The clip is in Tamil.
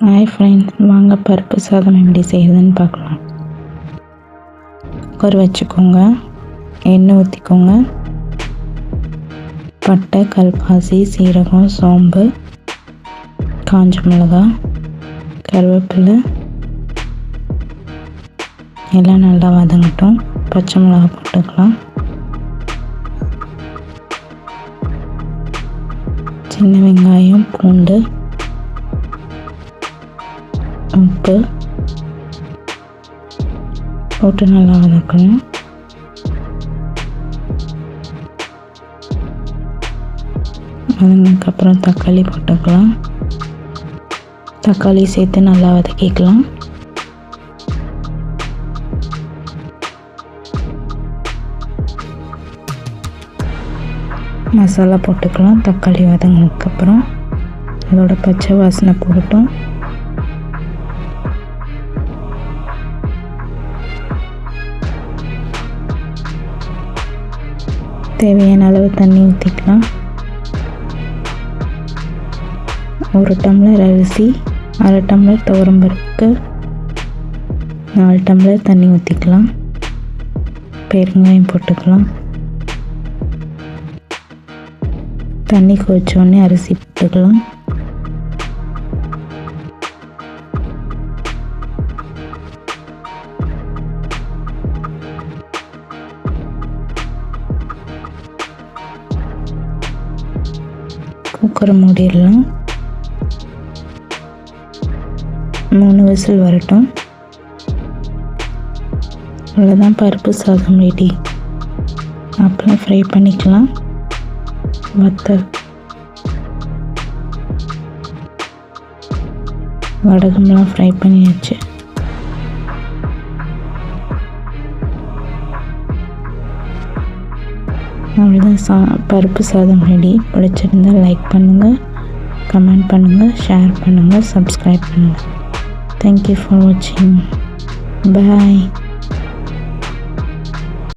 ஹாய் ஃப்ரெண்ட்ஸ், வாங்க பருப்பு சாதம் எப்படி செய்கிறதுன்னு பார்க்கலாம். குக்கர் வச்சுக்கோங்க, எண்ணெய் ஊற்றிக்கோங்க. பட்டை, கல்பாசி, சீரகம், சோம்பு, காஞ்ச மிளகாய், கருவேப்பிலை எல்லாம் நல்லா வதங்கட்டும். பச்சை மிளகாய் போட்டுக்கலாம். சின்ன வெங்காயம், பூண்டு, உப்பு போட்டு நல்லா வதக்கணும். வதங்கினதுக்கப்புறம் தக்காளி போட்டுக்கலாம். தக்காளி சேர்த்து நல்லா வதக்கிக்கலாம். மசாலா போட்டுக்கலாம். தக்காளி வதங்கினதுக்கப்புறம் அதோட பச்சை வாசனை போகட்டும். தேவையான அளவு தண்ணி ஊற்றிக்கலாம். 1 டம்ளர் அரிசி, 1/2 டம்ளர் துவரம்பருப்புக்கு 4 டம்ளர் தண்ணி ஊற்றிக்கலாம். பெருங்காயம் போட்டுக்கலாம். தண்ணி கொதிச்சோடனே அரிசி போட்டுக்கலாம். குக்கரை மூடிடலாம். 3 விசில் வரட்டும். அவ்வளோதான், பருப்பு சாதம் ரெடி. அப்புறம் ஃப்ரை பண்ணிக்கலாம். வத்தல், வடகம்லாம் ஃப்ரை பண்ணியாச்சு. அவ்வளோதான், பருப்பு சாதம் ரெடி. பிடிச்சிருந்தால் லைக் பண்ணுங்கள், கமெண்ட் பண்ணுங்கள், ஷேர் பண்ணுங்கள், சப்ஸ்கிரைப் பண்ணுங்கள். தேங்க்யூ ஃபார் வாட்சிங். பாய்.